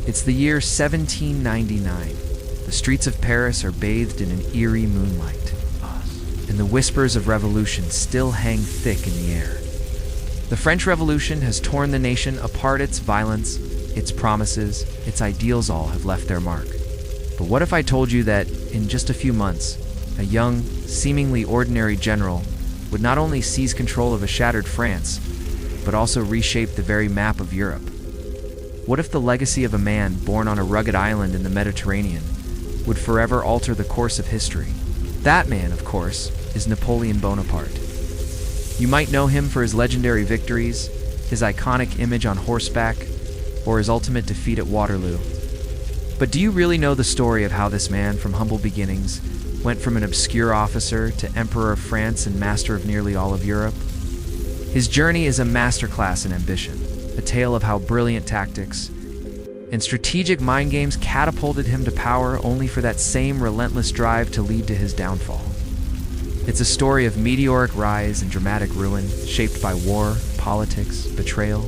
It's the year 1799. The streets of Paris are bathed in an eerie moonlight, and the whispers of revolution still hang thick in the air. The French Revolution has torn the nation apart. Its violence, its promises, its ideals all have left their mark. But what if I told you that, in just a few months, a young, seemingly ordinary general would not only seize control of a shattered France, but also reshape the very map of Europe? What if the legacy of a man born on a rugged island in the Mediterranean would forever alter the course of history? That man, of course, is Napoleon Bonaparte. You might know him for his legendary victories, his iconic image on horseback, or his ultimate defeat at Waterloo. But do you really know the story of how this man, from humble beginnings, went from an obscure officer to Emperor of France and master of nearly all of Europe? His journey is a masterclass in ambition, a tale of how brilliant tactics and strategic mind games catapulted him to power, only for that same relentless drive to lead to his downfall. It's a story of meteoric rise and dramatic ruin, shaped by war, politics, betrayal,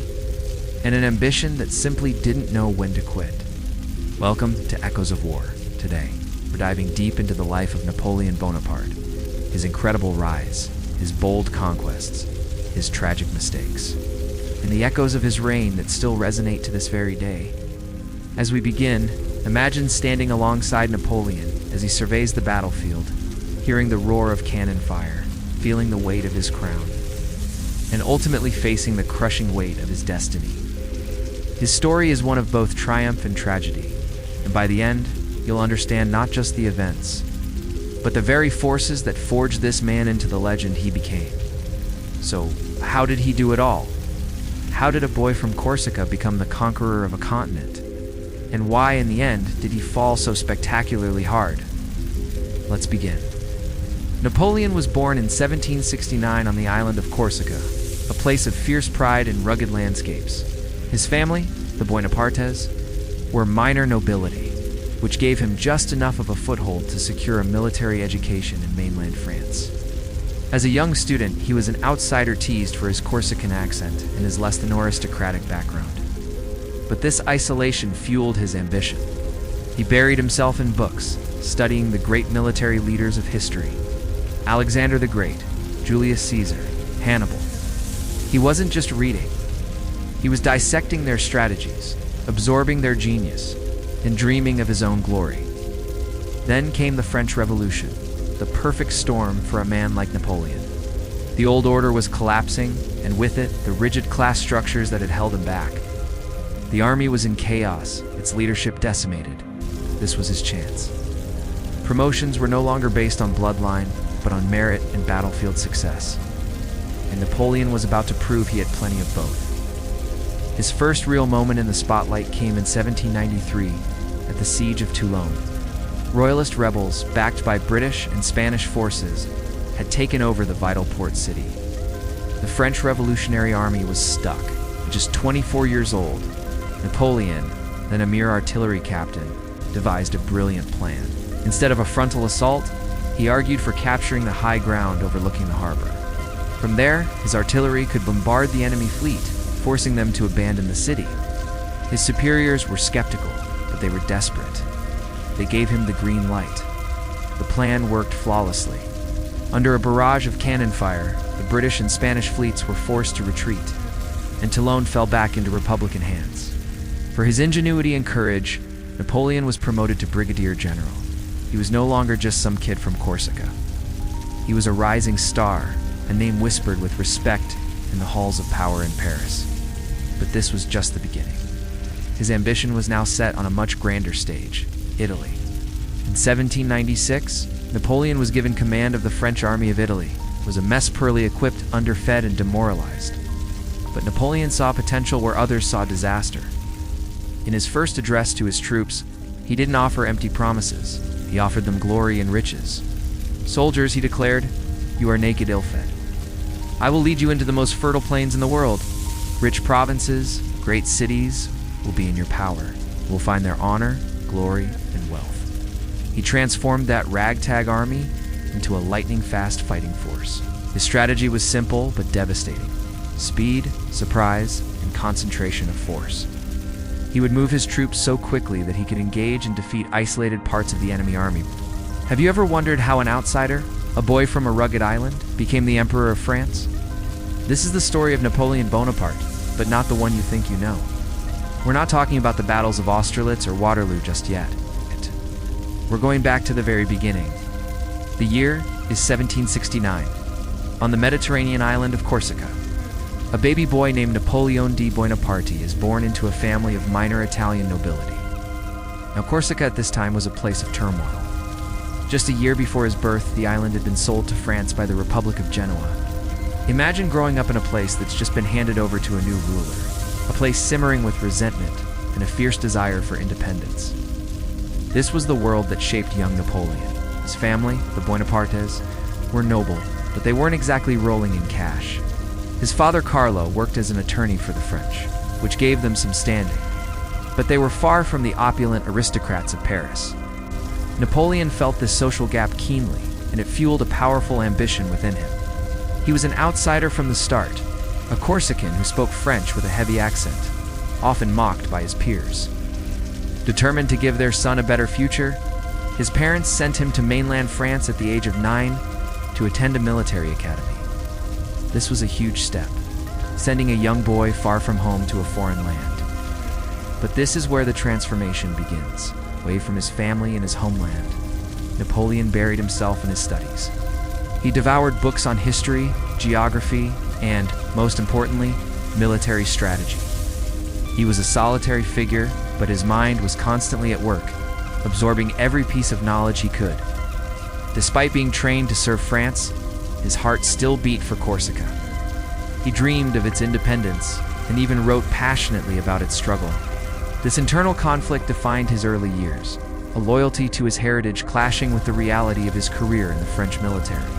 and an ambition that simply didn't know when to quit. Welcome to Echoes of War. Today, we're diving deep into the life of Napoleon Bonaparte, his incredible rise, his bold conquests, his tragic mistakes, and the echoes of his reign that still resonate to this very day. As we begin, imagine standing alongside Napoleon as he surveys the battlefield, hearing the roar of cannon fire, feeling the weight of his crown, and ultimately facing the crushing weight of his destiny. His story is one of both triumph and tragedy, and by the end, you'll understand not just the events, but the very forces that forged this man into the legend he became. So, how did he do it all? How did a boy from Corsica become the conqueror of a continent? And why, in the end, did he fall so spectacularly hard? Let's begin. Napoleon was born in 1769 on the island of Corsica, a place of fierce pride and rugged landscapes. His family, the Bonapartes, were minor nobility, which gave him just enough of a foothold to secure a military education in mainland France. As a young student, he was an outsider, teased for his Corsican accent and his less than aristocratic background. But this isolation fueled his ambition. He buried himself in books, studying the great military leaders of history: Alexander the Great, Julius Caesar, Hannibal. He wasn't just reading. He was dissecting their strategies, absorbing their genius, and dreaming of his own glory. Then came the French Revolution, the perfect storm for a man like Napoleon. The old order was collapsing, and with it, the rigid class structures that had held him back. The army was in chaos, its leadership decimated. This was his chance. Promotions were no longer based on bloodline, but on merit and battlefield success. And Napoleon was about to prove he had plenty of both. His first real moment in the spotlight came in 1793 at the Siege of Toulon. Royalist rebels, backed by British and Spanish forces, had taken over the vital port city. The French Revolutionary Army was stuck. At just 24 years old, Napoleon, then a mere artillery captain, devised a brilliant plan. Instead of a frontal assault, he argued for capturing the high ground overlooking the harbor. From there, his artillery could bombard the enemy fleet, forcing them to abandon the city. His superiors were skeptical, but they were desperate. They gave him the green light. The plan worked flawlessly. Under a barrage of cannon fire, the British and Spanish fleets were forced to retreat, and Toulon fell back into Republican hands. For his ingenuity and courage, Napoleon was promoted to brigadier general. He was no longer just some kid from Corsica. He was a rising star, a name whispered with respect in the halls of power in Paris. But this was just the beginning. His ambition was now set on a much grander stage: Italy. In 1796, Napoleon was given command of the French army of Italy. It was a mess, poorly equipped, underfed, and demoralized. But Napoleon saw potential where others saw disaster. In his first address to his troops, he didn't offer empty promises. He offered them glory and riches. "Soldiers," he declared, "you are naked, ill-fed. I will lead you into the most fertile plains in the world. Rich provinces, great cities will be in your power. You will find their honor, glory, and wealth." He transformed that ragtag army into a lightning-fast fighting force. His strategy was simple but devastating: speed, surprise, and concentration of force. He would move his troops so quickly that he could engage and defeat isolated parts of the enemy army. Have you ever wondered how an outsider, a boy from a rugged island, became the Emperor of France? This is the story of Napoleon Bonaparte, but not the one you think you know. We're not talking about the battles of Austerlitz or Waterloo just yet. We're going back to the very beginning. The year is 1769, on the Mediterranean island of Corsica. A baby boy named Napoleon Bonaparte is born into a family of minor Italian nobility. Now, Corsica at this time was a place of turmoil. Just a year before his birth, the island had been sold to France by the Republic of Genoa. Imagine growing up in a place that's just been handed over to a new ruler, a place simmering with resentment and a fierce desire for independence. This was the world that shaped young Napoleon. His family, the Bonapartes, were noble, but they weren't exactly rolling in cash. His father Carlo worked as an attorney for the French, which gave them some standing. But they were far from the opulent aristocrats of Paris. Napoleon felt this social gap keenly, and it fueled a powerful ambition within him. He was an outsider from the start, a Corsican who spoke French with a heavy accent, often mocked by his peers. Determined to give their son a better future, his parents sent him to mainland France at the age of 9 to attend a military academy. This was a huge step, sending a young boy far from home to a foreign land. But this is where the transformation begins. Away from his family and his homeland, Napoleon buried himself in his studies. He devoured books on history, geography, and, most importantly, military strategy. He was a solitary figure, but his mind was constantly at work, absorbing every piece of knowledge he could. Despite being trained to serve France, his heart still beat for Corsica. He dreamed of its independence and even wrote passionately about its struggle. This internal conflict defined his early years, a loyalty to his heritage clashing with the reality of his career in the French military.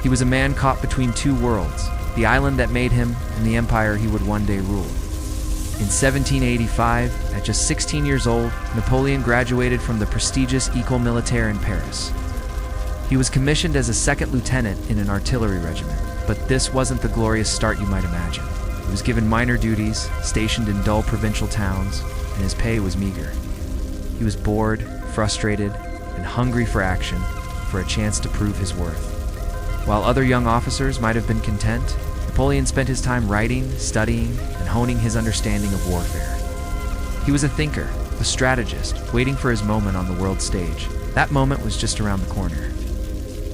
He was a man caught between two worlds, the island that made him and the empire he would one day rule. In 1785, at just 16 years old, Napoleon graduated from the prestigious École Militaire in Paris. He was commissioned as a second lieutenant in an artillery regiment, but this wasn't the glorious start you might imagine. He was given minor duties, stationed in dull provincial towns, and his pay was meager. He was bored, frustrated, and hungry for action, for a chance to prove his worth. While other young officers might have been content, Napoleon spent his time writing, studying, and honing his understanding of warfare. He was a thinker, a strategist, waiting for his moment on the world stage. That moment was just around the corner.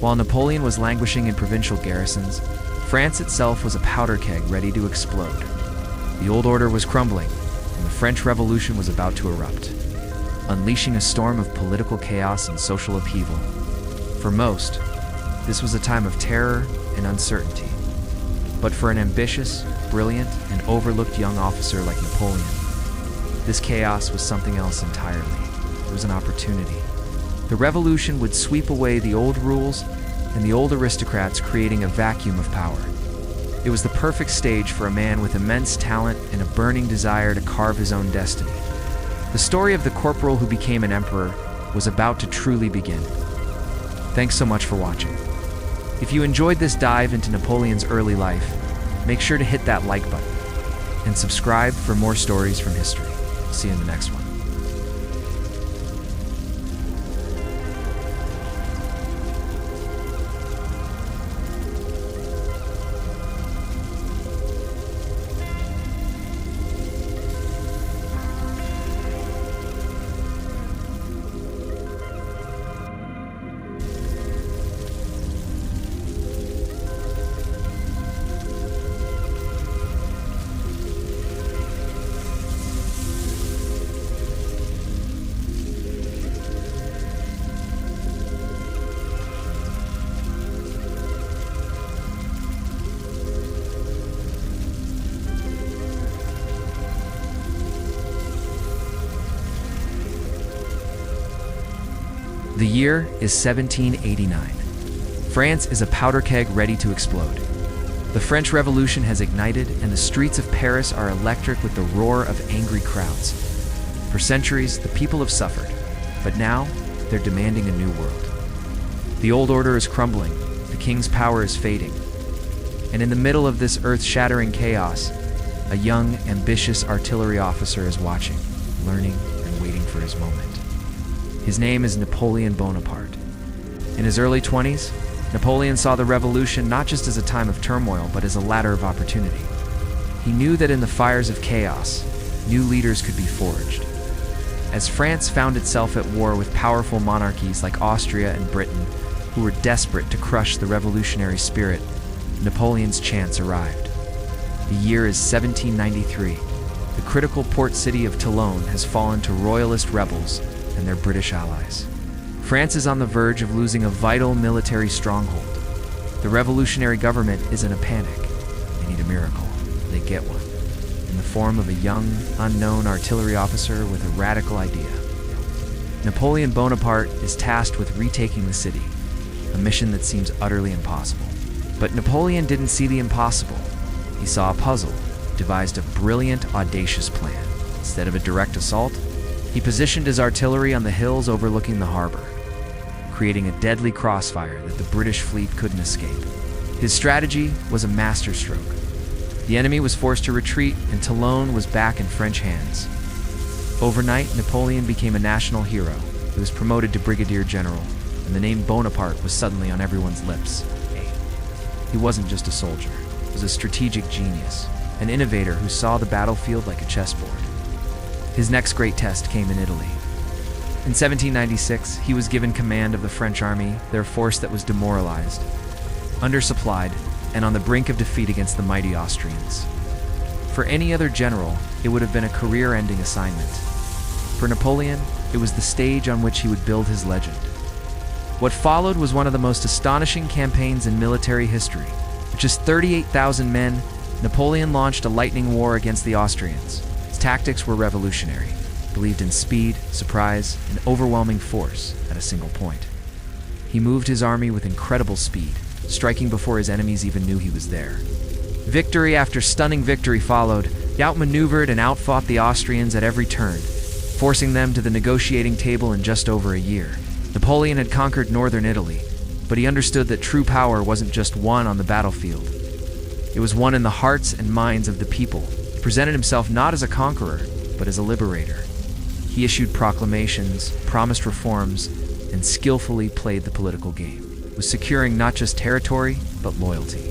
While Napoleon was languishing in provincial garrisons, France itself was a powder keg ready to explode. The old order was crumbling, and the French Revolution was about to erupt, unleashing a storm of political chaos and social upheaval. For most, this was a time of terror and uncertainty. But for an ambitious, brilliant, and overlooked young officer like Napoleon, this chaos was something else entirely. It was an opportunity. The revolution would sweep away the old rules and the old aristocrats, creating a vacuum of power. It was the perfect stage for a man with immense talent and a burning desire to carve his own destiny. The story of the corporal who became an emperor was about to truly begin. Thanks so much for watching. If you enjoyed this dive into Napoleon's early life, make sure to hit that like button and subscribe for more stories from history. See you in the next one. The year is 1789. France is a powder keg ready to explode. The French Revolution has ignited, and the streets of Paris are electric with the roar of angry crowds. For centuries, the people have suffered, but now they're demanding a new world. The old order is crumbling, the king's power is fading, and in the middle of this earth-shattering chaos, a young, ambitious artillery officer is watching. learning and waiting for his moment. His name is Napoleon Bonaparte. In his early 20s, Napoleon saw the revolution not just as a time of turmoil, but as a ladder of opportunity. He knew that in the fires of chaos, new leaders could be forged. As France found itself at war with powerful monarchies like Austria and Britain, who were desperate to crush the revolutionary spirit, Napoleon's chance arrived. The year is 1793. The critical port city of Toulon has fallen to royalist rebels and their British allies. France is on the verge of losing a vital military stronghold. The revolutionary government is in a panic. They need a miracle. They get one, in the form of a young, unknown artillery officer with a radical idea. Napoleon Bonaparte is tasked with retaking the city, a mission that seems utterly impossible. But Napoleon didn't see the impossible. He saw a puzzle, devised a brilliant, audacious plan. Instead of a direct assault, he positioned his artillery on the hills overlooking the harbor, creating a deadly crossfire that the British fleet couldn't escape. His strategy was a masterstroke. The enemy was forced to retreat, and Toulon was back in French hands. Overnight, Napoleon became a national hero. He was promoted to brigadier general, and the name Bonaparte was suddenly on everyone's lips. He wasn't just a soldier. He was a strategic genius, an innovator who saw the battlefield like a chessboard. His next great test came in Italy. In 1796, he was given command of the French army, their force that was demoralized, undersupplied, and on the brink of defeat against the mighty Austrians. For any other general, it would have been a career-ending assignment. For Napoleon, it was the stage on which he would build his legend. What followed was one of the most astonishing campaigns in military history. With just 38,000 men, Napoleon launched a lightning war against the Austrians. His tactics were revolutionary, believed in speed, surprise, and overwhelming force at a single point. He moved his army with incredible speed, striking before his enemies even knew he was there. Victory after stunning victory followed. He outmaneuvered and outfought the Austrians at every turn, forcing them to the negotiating table in just over a year. Napoleon had conquered northern Italy, but he understood that true power wasn't just won on the battlefield. It was won in the hearts and minds of the people. He presented himself not as a conqueror, but as a liberator. He issued proclamations, promised reforms, and skillfully played the political game, was securing not just territory, but loyalty.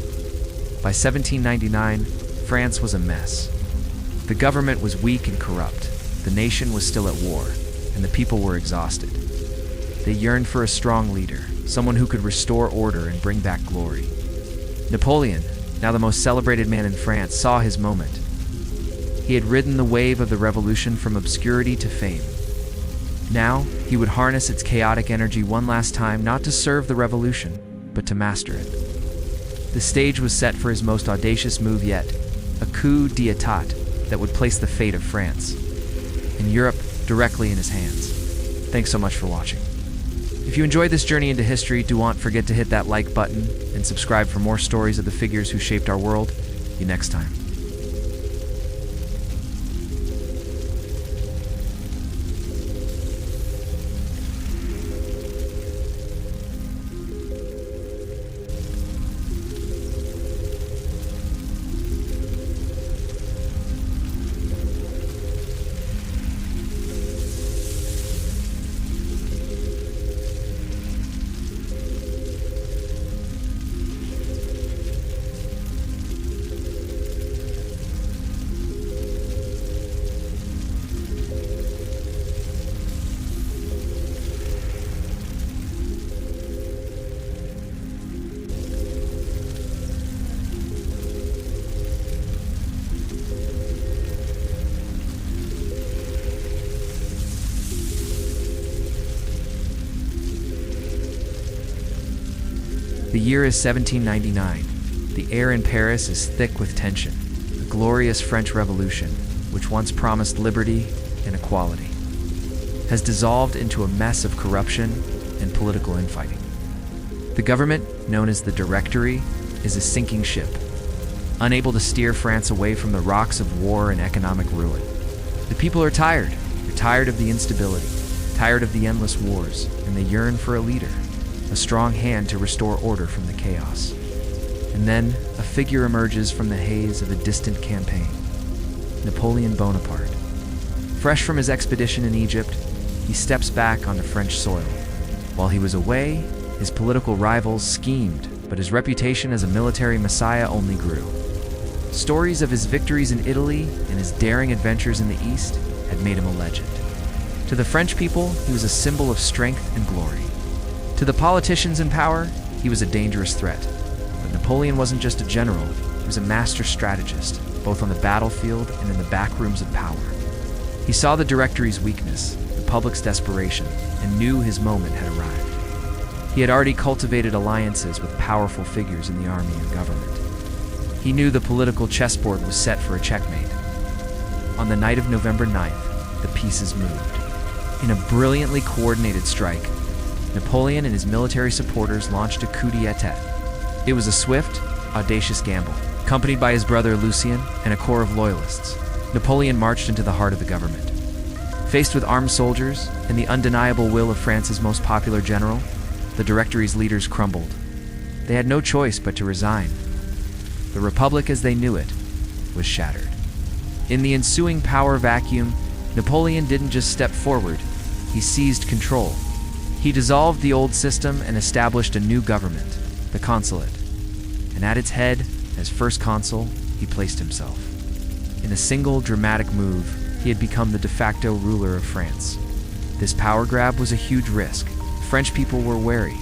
By 1799, France was a mess. The government was weak and corrupt, the nation was still at war, and the people were exhausted. They yearned for a strong leader, someone who could restore order and bring back glory. Napoleon, now the most celebrated man in France, saw his moment. He had ridden the wave of the revolution from obscurity to fame. Now, he would harness its chaotic energy one last time, not to serve the revolution, but to master it. The stage was set for his most audacious move yet, a coup d'état that would place the fate of France and Europe directly in his hands. Thanks so much for watching. If you enjoyed this journey into history, do not forget to hit that like button and subscribe for more stories of the figures who shaped our world. See you next time. The year is 1799. The air in Paris is thick with tension. The glorious French Revolution, which once promised liberty and equality, has dissolved into a mess of corruption and political infighting. The government, known as the Directory, is a sinking ship, unable to steer France away from the rocks of war and economic ruin. The people are tired. They're tired of the instability, tired of the endless wars, and they yearn for a leader, a strong hand to restore order from the chaos. And then a figure emerges from the haze of a distant campaign: Napoleon Bonaparte. Fresh from his expedition in Egypt, he steps back onto French soil. While he was away, his political rivals schemed, but his reputation as a military messiah only grew. Stories of his victories in Italy and his daring adventures in the East had made him a legend. To the French people, he was a symbol of strength and glory. To the politicians in power, he was a dangerous threat. But Napoleon wasn't just a general, he was a master strategist, both on the battlefield and in the back rooms of power. He saw the Directory's weakness, the public's desperation, and knew his moment had arrived. He had already cultivated alliances with powerful figures in the army and government. He knew the political chessboard was set for a checkmate. On the night of November 9th, the pieces moved. In a brilliantly coordinated strike, Napoleon and his military supporters launched a coup d'etat. It was a swift, audacious gamble. Accompanied by his brother Lucien and a corps of loyalists, Napoleon marched into the heart of the government. Faced with armed soldiers and the undeniable will of France's most popular general, the Directory's leaders crumbled. They had no choice but to resign. The Republic as they knew it was shattered. In the ensuing power vacuum, Napoleon didn't just step forward, he seized control. He dissolved the old system and established a new government, the consulate. And at its head, as first consul, he placed himself. In a single dramatic move, he had become the de facto ruler of France. This power grab was a huge risk. French people were wary.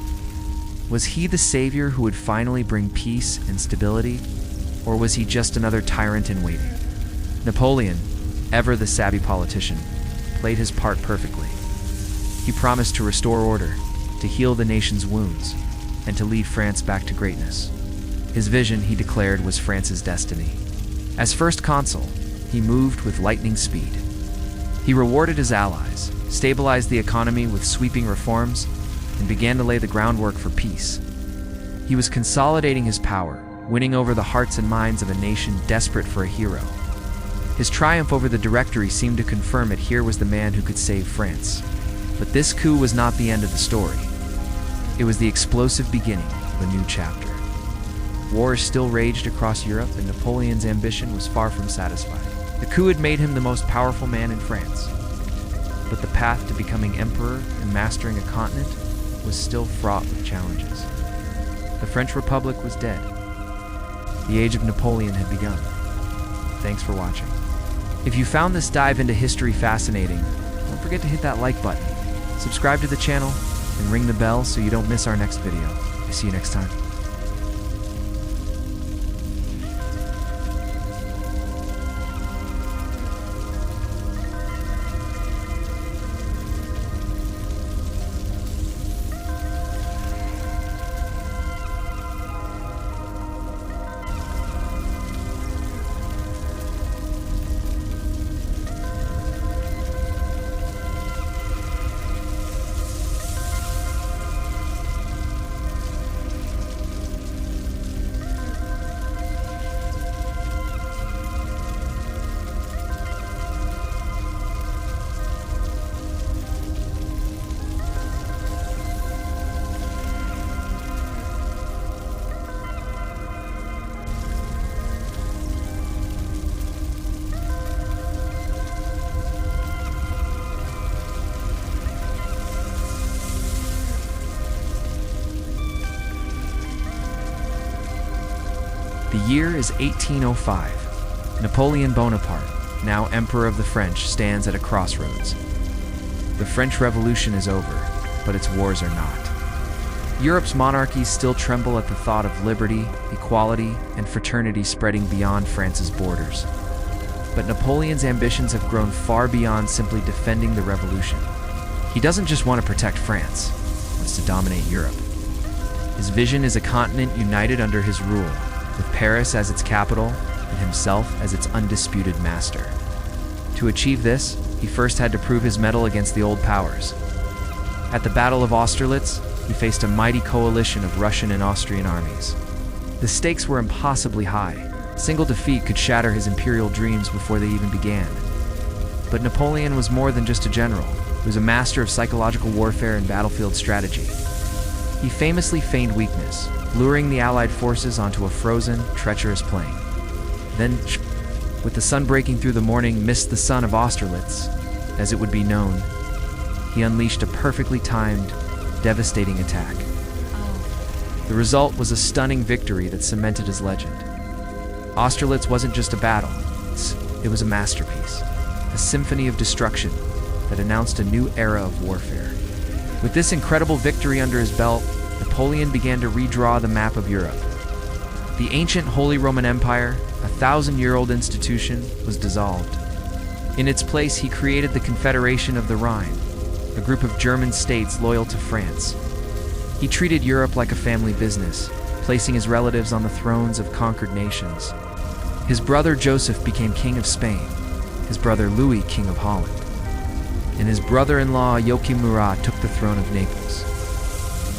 Was he the savior who would finally bring peace and stability, or was he just another tyrant in waiting? Napoleon, ever the savvy politician, played his part perfectly. He promised to restore order, to heal the nation's wounds, and to lead France back to greatness. His vision, he declared, was France's destiny. As first consul, he moved with lightning speed. He rewarded his allies, stabilized the economy with sweeping reforms, and began to lay the groundwork for peace. He was consolidating his power, winning over the hearts and minds of a nation desperate for a hero. His triumph over the Directory seemed to confirm it. Here was the man who could save France. But this coup was not the end of the story. It was the explosive beginning of a new chapter. Wars still raged across Europe, and Napoleon's ambition was far from satisfied. The coup had made him the most powerful man in France. But the path to becoming emperor and mastering a continent was still fraught with challenges. The French Republic was dead. The age of Napoleon had begun. Thanks for watching. If you found this dive into history fascinating, don't forget to hit that like button, subscribe to the channel, and ring the bell so you don't miss our next video. I'll see you next time. The year is 1805. Napoleon Bonaparte, now Emperor of the French, stands at a crossroads. The French Revolution is over, but its wars are not. Europe's monarchies still tremble at the thought of liberty, equality, and fraternity spreading beyond France's borders. But Napoleon's ambitions have grown far beyond simply defending the revolution. He doesn't just want to protect France, he wants to dominate Europe. His vision is a continent united under his rule, with Paris as its capital and himself as its undisputed master. To achieve this, he first had to prove his mettle against the old powers. At the Battle of Austerlitz, he faced a mighty coalition of Russian and Austrian armies. The stakes were impossibly high. Single defeat could shatter his imperial dreams before they even began. But Napoleon was more than just a general. He was a master of psychological warfare and battlefield strategy. He famously feigned weakness, luring the Allied forces onto a frozen, treacherous plain. Then, with the sun breaking through the morning, missed the sun of Austerlitz, as it would be known, he unleashed a perfectly timed, devastating attack. The result was a stunning victory that cemented his legend. Austerlitz wasn't just a battle, it was a masterpiece, a symphony of destruction that announced a new era of warfare. With this incredible victory under his belt, Napoleon began to redraw the map of Europe. The ancient Holy Roman Empire, a 1,000-year-old institution, was dissolved. In its place, he created the Confederation of the Rhine, a group of German states loyal to France. He treated Europe like a family business, placing his relatives on the thrones of conquered nations. His brother Joseph became king of Spain, his brother Louis king of Holland, and his brother-in-law Joachim Murat took the throne of Naples.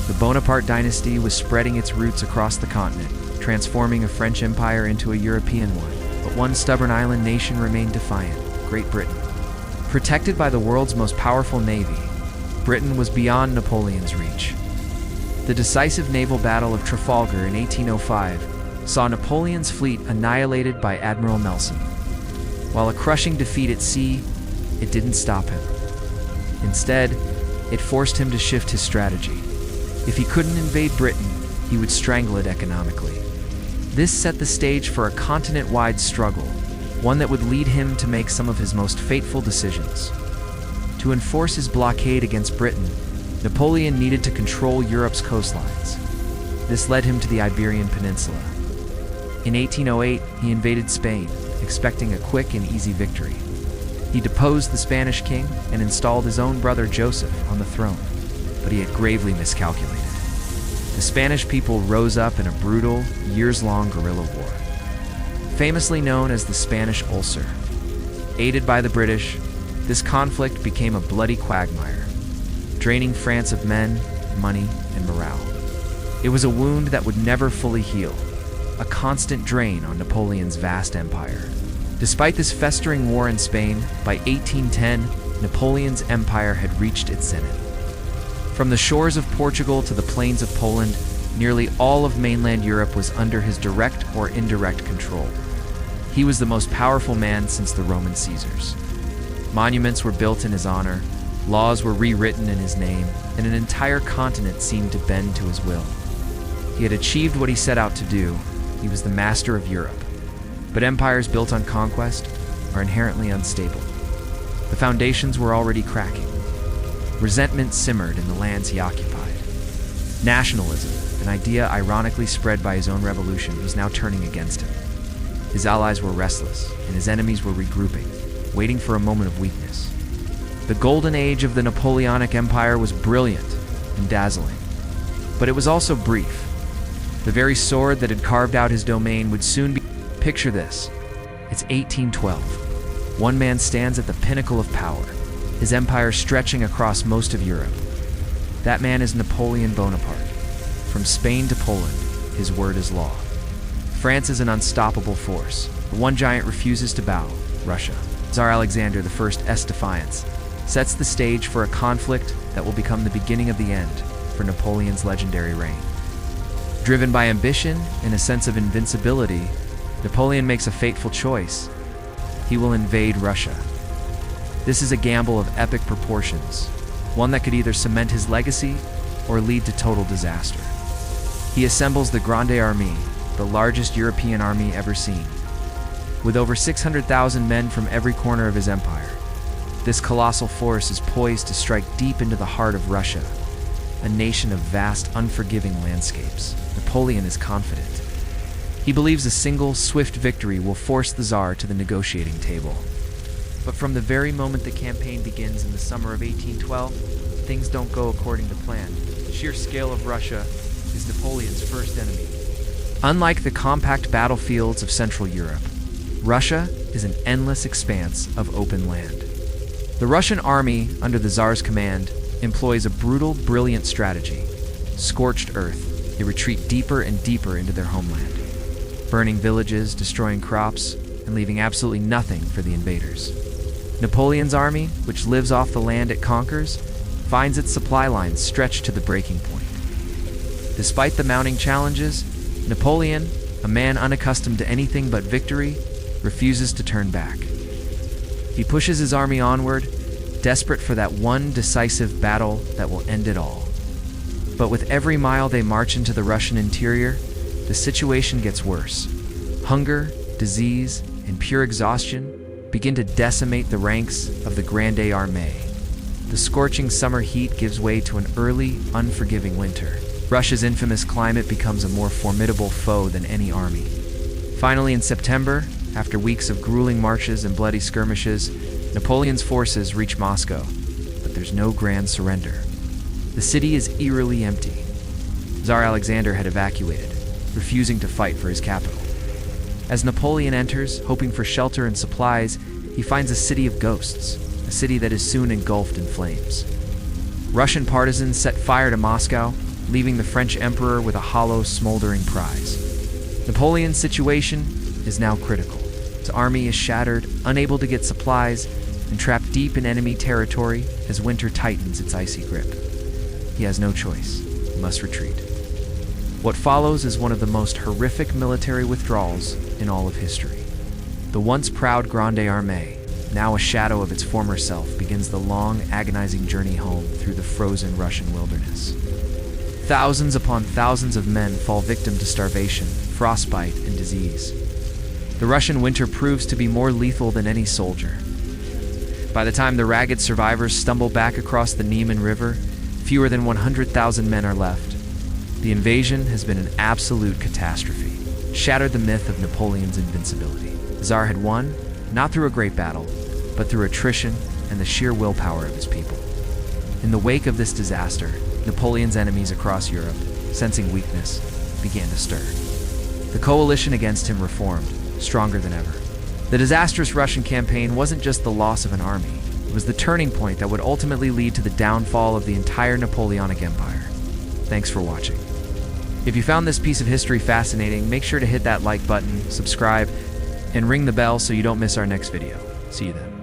The Bonaparte dynasty was spreading its roots across the continent, transforming a French empire into a European one. But one stubborn island nation remained defiant: Great Britain. Protected by the world's most powerful navy, Britain was beyond Napoleon's reach. The decisive naval battle of Trafalgar in 1805 saw Napoleon's fleet annihilated by Admiral Nelson. While a crushing defeat at sea, it didn't stop him. Instead, it forced him to shift his strategy. If he couldn't invade Britain, he would strangle it economically. This set the stage for a continent-wide struggle, one that would lead him to make some of his most fateful decisions. To enforce his blockade against Britain, Napoleon needed to control Europe's coastlines. This led him to the Iberian Peninsula. In 1808, he invaded Spain, expecting a quick and easy victory. He deposed the Spanish king and installed his own brother Joseph on the throne, but he had gravely miscalculated. The Spanish people rose up in a brutal, years-long guerrilla war, famously known as the Spanish Ulcer. Aided by the British, this conflict became a bloody quagmire, draining France of men, money, and morale. It was a wound that would never fully heal, a constant drain on Napoleon's vast empire. Despite this festering war in Spain, by 1810, Napoleon's empire had reached its zenith. From the shores of Portugal to the plains of Poland, nearly all of mainland Europe was under his direct or indirect control. He was the most powerful man since the Roman Caesars. Monuments were built in his honor, laws were rewritten in his name, and an entire continent seemed to bend to his will. He had achieved what he set out to do. He was the master of Europe. But empires built on conquest are inherently unstable. The foundations were already cracking. Resentment simmered in the lands he occupied. Nationalism, an idea ironically spread by his own revolution, was now turning against him. His allies were restless, and his enemies were regrouping, waiting for a moment of weakness. The golden age of the Napoleonic Empire was brilliant and dazzling, but it was also brief. The very sword that had carved out his domain would soon be... Picture this. It's 1812. One man stands at the pinnacle of power, his empire stretching across most of Europe. That man is Napoleon Bonaparte. From Spain to Poland, his word is law. France is an unstoppable force, but one giant refuses to bow: Russia. Tsar Alexander I's defiance sets the stage for a conflict that will become the beginning of the end for Napoleon's legendary reign. Driven by ambition and a sense of invincibility, Napoleon makes a fateful choice. He will invade Russia. This is a gamble of epic proportions, one that could either cement his legacy or lead to total disaster. He assembles the Grande Armée, the largest European army ever seen. With over 600,000 men from every corner of his empire, this colossal force is poised to strike deep into the heart of Russia, a nation of vast, unforgiving landscapes. Napoleon is confident. He believes a single, swift victory will force the Tsar to the negotiating table. But from the very moment the campaign begins in the summer of 1812, things don't go according to plan. The sheer scale of Russia is Napoleon's first enemy. Unlike the compact battlefields of Central Europe, Russia is an endless expanse of open land. The Russian army, under the Tsar's command, employs a brutal, brilliant strategy. Scorched earth, they retreat deeper and deeper into their homeland, burning villages, destroying crops, and leaving absolutely nothing for the invaders. Napoleon's army, which lives off the land it conquers, finds its supply lines stretched to the breaking point. Despite the mounting challenges, Napoleon, a man unaccustomed to anything but victory, refuses to turn back. He pushes his army onward, desperate for that one decisive battle that will end it all. But with every mile they march into the Russian interior, the situation gets worse. Hunger, disease, and pure exhaustion begin to decimate the ranks of the Grande Armée. The scorching summer heat gives way to an early, unforgiving winter. Russia's infamous climate becomes a more formidable foe than any army. Finally, in September, after weeks of grueling marches and bloody skirmishes, Napoleon's forces reach Moscow, but there's no grand surrender. The city is eerily empty. Tsar Alexander had evacuated, refusing to fight for his capital. As Napoleon enters, hoping for shelter and supplies, he finds a city of ghosts, a city that is soon engulfed in flames. Russian partisans set fire to Moscow, leaving the French emperor with a hollow, smoldering prize. Napoleon's situation is now critical. His army is shattered, unable to get supplies, and trapped deep in enemy territory as winter tightens its icy grip. He has no choice. He must retreat. What follows is one of the most horrific military withdrawals in all of history. The once proud Grande Armée, now a shadow of its former self, begins the long, agonizing journey home through the frozen Russian wilderness. Thousands upon thousands of men fall victim to starvation, frostbite, and disease. The Russian winter proves to be more lethal than any soldier. By the time the ragged survivors stumble back across the Niemen River, fewer than 100,000 men are left. The invasion has been an absolute catastrophe, shattered the myth of Napoleon's invincibility. The Tsar had won, not through a great battle, but through attrition and the sheer willpower of his people. In the wake of this disaster, Napoleon's enemies across Europe, sensing weakness, began to stir. The coalition against him reformed, stronger than ever. The disastrous Russian campaign wasn't just the loss of an army, it was the turning point that would ultimately lead to the downfall of the entire Napoleonic Empire. Thanks for watching. If you found this piece of history fascinating, make sure to hit that like button, subscribe, and ring the bell so you don't miss our next video. See you then.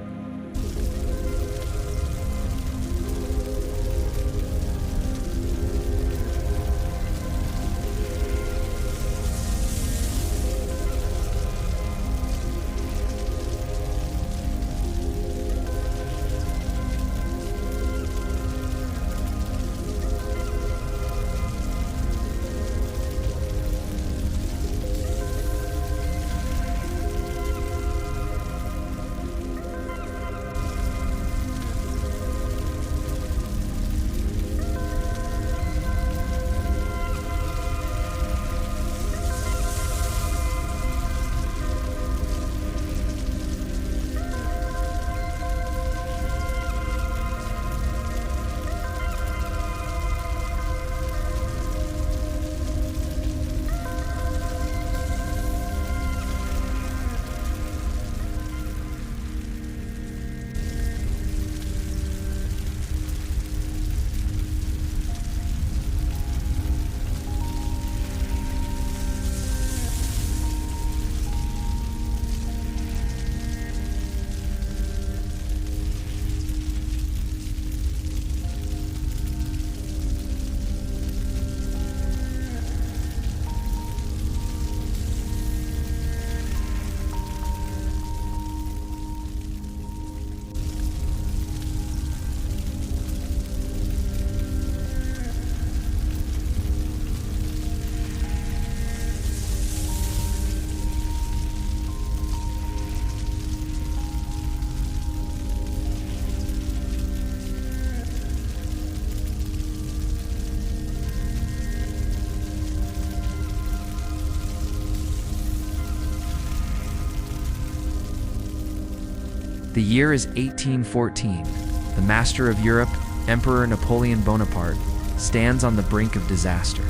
The year is 1814. The master of Europe, Emperor Napoleon Bonaparte, stands on the brink of disaster.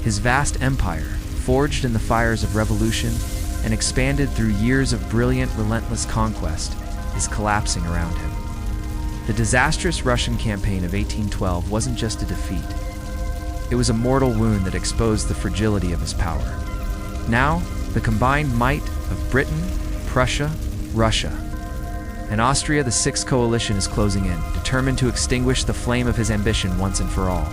His vast empire, forged in the fires of revolution and expanded through years of brilliant, relentless conquest, is collapsing around him. The disastrous Russian campaign of 1812 wasn't just a defeat. It was a mortal wound that exposed the fragility of his power. Now, the combined might of Britain, Prussia, Russia, and Austria, the Sixth Coalition is closing in, determined to extinguish the flame of his ambition once and for all.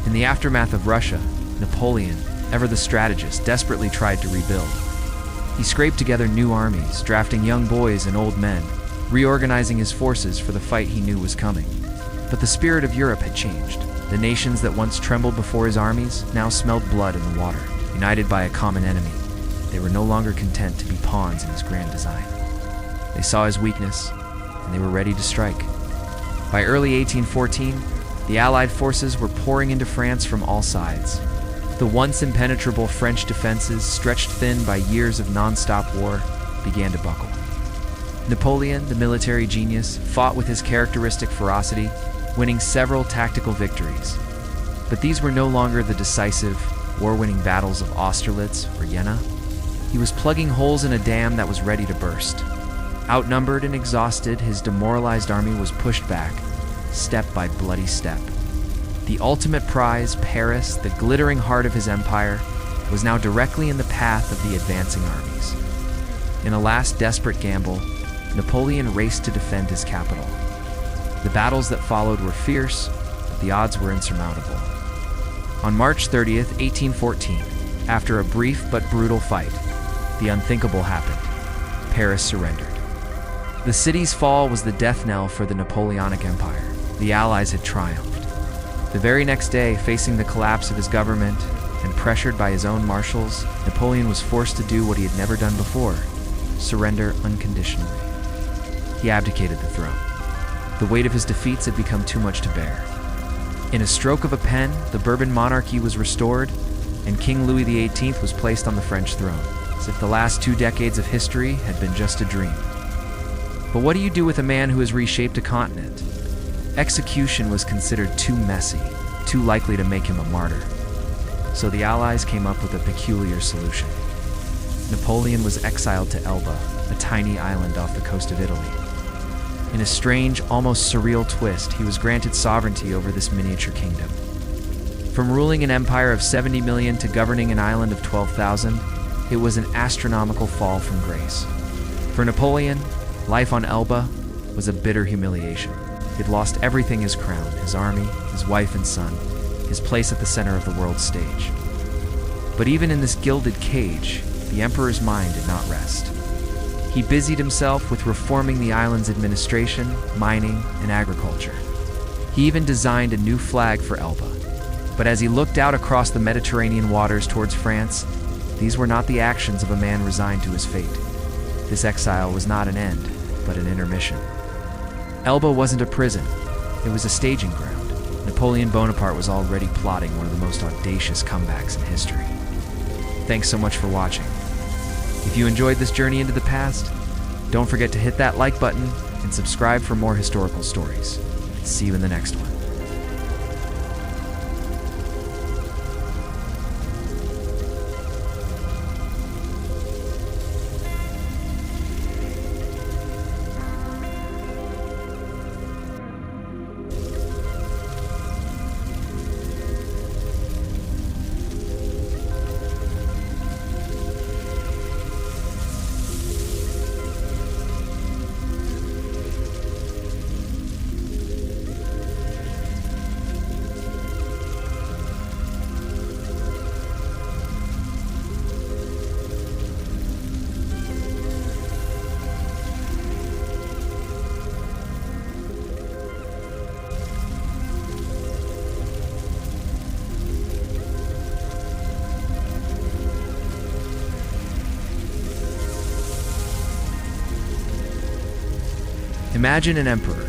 In the aftermath of Russia, Napoleon, ever the strategist, desperately tried to rebuild. He scraped together new armies, drafting young boys and old men, reorganizing his forces for the fight he knew was coming. But the spirit of Europe had changed. The nations that once trembled before his armies now smelled blood in the water. United by a common enemy, they were no longer content to be pawns in his grand design. They saw his weakness, and they were ready to strike. By early 1814, the Allied forces were pouring into France from all sides. The once impenetrable French defenses, stretched thin by years of non-stop war, began to buckle. Napoleon, the military genius, fought with his characteristic ferocity, winning several tactical victories. But these were no longer the decisive, war-winning battles of Austerlitz or Jena. He was plugging holes in a dam that was ready to burst. Outnumbered and exhausted, his demoralized army was pushed back, step by bloody step. The ultimate prize, Paris, the glittering heart of his empire, was now directly in the path of the advancing armies. In a last desperate gamble, Napoleon raced to defend his capital. The battles that followed were fierce, but the odds were insurmountable. On March 30th, 1814, after a brief but brutal fight, the unthinkable happened. Paris surrendered. The city's fall was the death knell for the Napoleonic Empire. The Allies had triumphed. The very next day, facing the collapse of his government and pressured by his own marshals, Napoleon was forced to do what he had never done before: surrender unconditionally. He abdicated the throne. The weight of his defeats had become too much to bear. In a stroke of a pen, the Bourbon monarchy was restored, and King Louis XVIII was placed on the French throne, as if the last 2 decades of history had been just a dream. But what do you do with a man who has reshaped a continent? Execution was considered too messy, too likely to make him a martyr. So the Allies came up with a peculiar solution. Napoleon was exiled to Elba, a tiny island off the coast of Italy. In a strange, almost surreal twist, he was granted sovereignty over this miniature kingdom. From ruling an empire of 70 million to governing an island of 12,000, it was an astronomical fall from grace. For Napoleon, life on Elba was a bitter humiliation. He'd lost everything: his crown, his army, his wife and son, his place at the center of the world's stage. But even in this gilded cage, the emperor's mind did not rest. He busied himself with reforming the island's administration, mining, and agriculture. He even designed a new flag for Elba. But as he looked out across the Mediterranean waters towards France, these were not the actions of a man resigned to his fate. This exile was not an end, but an intermission. Elba wasn't a prison, it was a staging ground. Napoleon Bonaparte was already plotting one of the most audacious comebacks in history. Thanks so much for watching. If you enjoyed this journey into the past, don't forget to hit that like button and subscribe for more historical stories. See you in the next one. Imagine an emperor,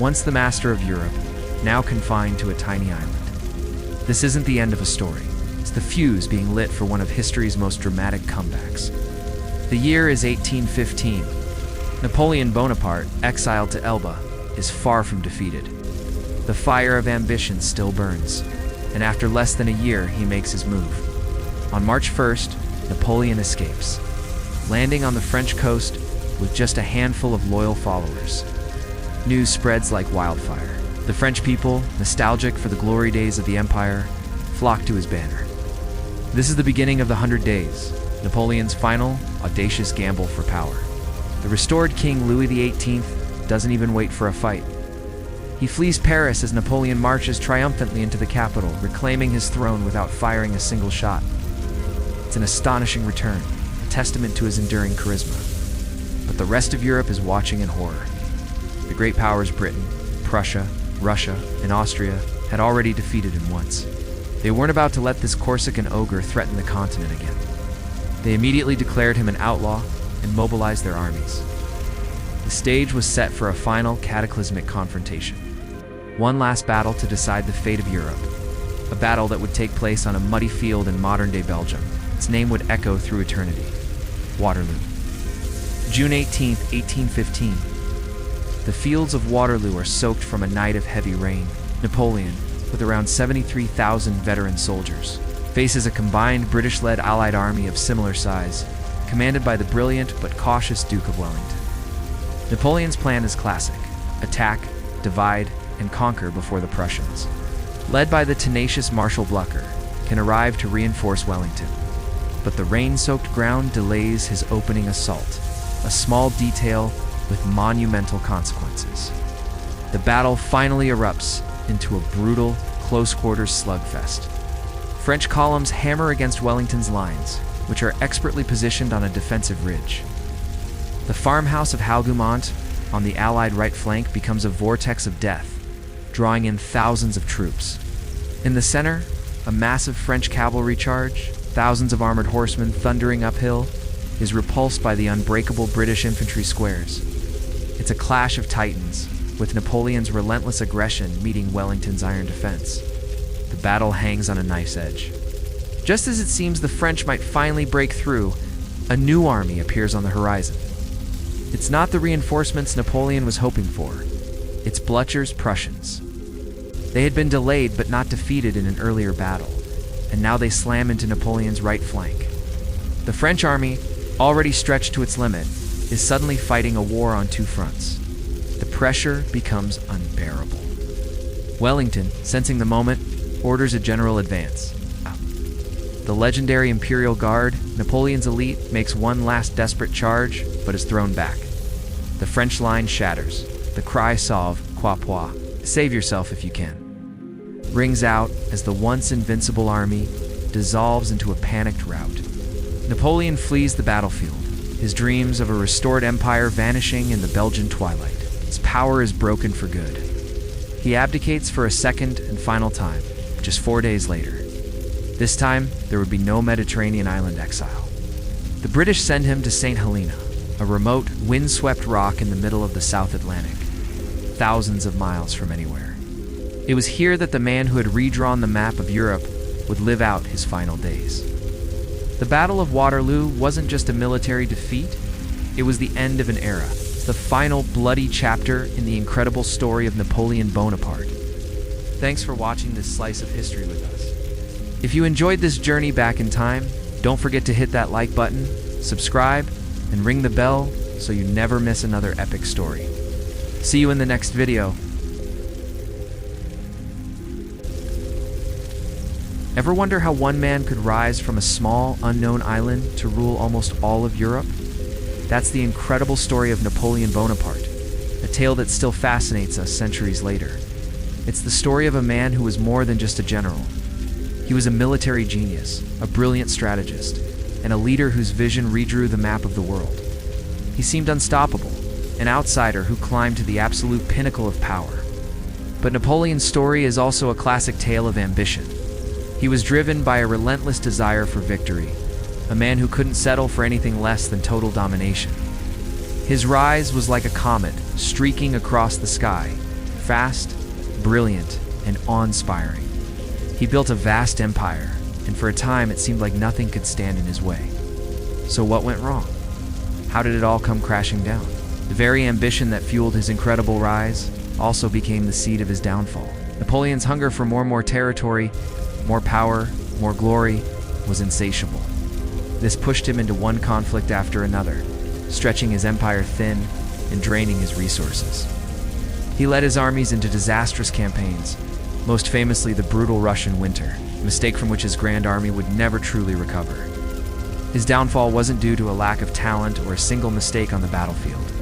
once the master of Europe, now confined to a tiny island. This isn't the end of a story. It's the fuse being lit for one of history's most dramatic comebacks. The year is 1815. Napoleon Bonaparte, exiled to Elba, is far from defeated. The fire of ambition still burns, and after less than a year, he makes his move. On March 1st, Napoleon escapes, landing on the French coast with just a handful of loyal followers. News spreads like wildfire. The French people, nostalgic for the glory days of the empire, flock to his banner. This is the beginning of the 100 Days, Napoleon's final, audacious gamble for power. The restored King Louis XVIII doesn't even wait for a fight. He flees Paris as Napoleon marches triumphantly into the capital, reclaiming his throne without firing a single shot. It's an astonishing return, a testament to his enduring charisma. but the rest of Europe is watching in horror. The great powers Britain, Prussia, Russia, and Austria had already defeated him once. They weren't about to let this Corsican ogre threaten the continent again. They immediately declared him an outlaw and mobilized their armies. The stage was set for a final cataclysmic confrontation. One last battle to decide the fate of Europe. A battle that would take place on a muddy field in modern-day Belgium. Its name would echo through eternity. Waterloo. June 18, 1815. The fields of Waterloo are soaked from a night of heavy rain. Napoleon, with around 73,000 veteran soldiers, faces a combined British-led Allied army of similar size, commanded by the brilliant but cautious Duke of Wellington. Napoleon's plan is classic: attack, divide, and conquer before the Prussians, led by the tenacious Marshal Blucher, can arrive to reinforce Wellington. But the rain-soaked ground delays his opening assault, a small detail with monumental consequences. The battle finally erupts into a brutal, close-quarters slugfest. French columns hammer against Wellington's lines, which are expertly positioned on a defensive ridge. The farmhouse of Hougoumont on the Allied right flank becomes a vortex of death, drawing in thousands of troops. In the center, a massive French cavalry charge, thousands of armored horsemen thundering uphill, is repulsed by the unbreakable British infantry squares. It's a clash of titans, with Napoleon's relentless aggression meeting Wellington's iron defense. The battle hangs on a knife's edge. Just as it seems the French might finally break through, a new army appears on the horizon. It's not the reinforcements Napoleon was hoping for. It's Blucher's Prussians. They had been delayed but not defeated in an earlier battle, and now they slam into Napoleon's right flank. The French army, already stretched to its limit, is suddenly fighting a war on two fronts. The pressure becomes unbearable. Wellington, sensing the moment, orders a general advance. The legendary Imperial Guard, Napoleon's elite, makes one last desperate charge, but is thrown back. The French line shatters. The cry sauve, quoi point, save yourself if you can, rings out as the once invincible army dissolves into a panicked rout. Napoleon flees the battlefield, his dreams of a restored empire vanishing in the Belgian twilight. His power is broken for good. He abdicates for a second and final time, just 4 days later. This time, there would be no Mediterranean island exile. The British send him to St. Helena, a remote, wind-swept rock in the middle of the South Atlantic, thousands of miles from anywhere. It was here that the man who had redrawn the map of Europe would live out his final days. The Battle of Waterloo wasn't just a military defeat, it was the end of an era, the final bloody chapter in the incredible story of Napoleon Bonaparte. Thanks for watching this slice of history with us. If you enjoyed this journey back in time, don't forget to hit that like button, subscribe, and ring the bell so you never miss another epic story. See you in the next video. Ever wonder how one man could rise from a small, unknown island to rule almost all of Europe? That's the incredible story of Napoleon Bonaparte, a tale that still fascinates us centuries later. It's the story of a man who was more than just a general. He was a military genius, a brilliant strategist, and a leader whose vision redrew the map of the world. He seemed unstoppable, an outsider who climbed to the absolute pinnacle of power. But Napoleon's story is also a classic tale of ambition. He was driven by a relentless desire for victory, a man who couldn't settle for anything less than total domination. His rise was like a comet streaking across the sky, fast, brilliant, and awe-inspiring. He built a vast empire, and for a time it seemed like nothing could stand in his way. So what went wrong? How did it all come crashing down? The very ambition that fueled his incredible rise also became the seed of his downfall. Napoleon's hunger for more territory, more power, more glory, was insatiable. This pushed him into one conflict after another, stretching his empire thin and draining his resources. He led his armies into disastrous campaigns, most famously the brutal Russian winter, a mistake from which his grand army would never truly recover. His downfall wasn't due to a lack of talent or a single mistake on the battlefield.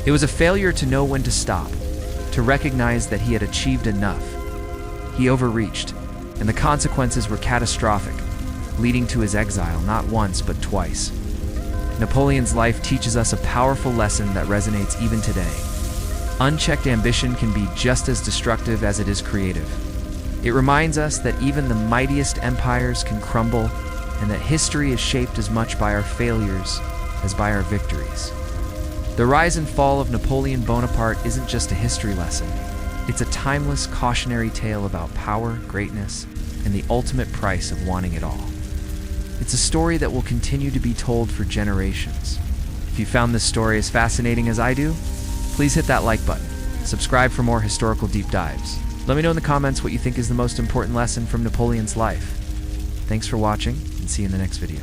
It was a failure to know when to stop, to recognize that he had achieved enough. He overreached, and the consequences were catastrophic, leading to his exile not once but twice. Napoleon's life teaches us a powerful lesson that resonates even today. Unchecked ambition can be just as destructive as it is creative. It reminds us that even the mightiest empires can crumble, and that history is shaped as much by our failures as by our victories. The rise and fall of Napoleon Bonaparte isn't just a history lesson. It's a timeless cautionary tale about power, greatness, and the ultimate price of wanting it all. It's a story that will continue to be told for generations. If you found this story as fascinating as I do, please hit that like button. Subscribe for more historical deep dives. Let me know in the comments what you think is the most important lesson from Napoleon's life. Thanks for watching, and see you in the next video.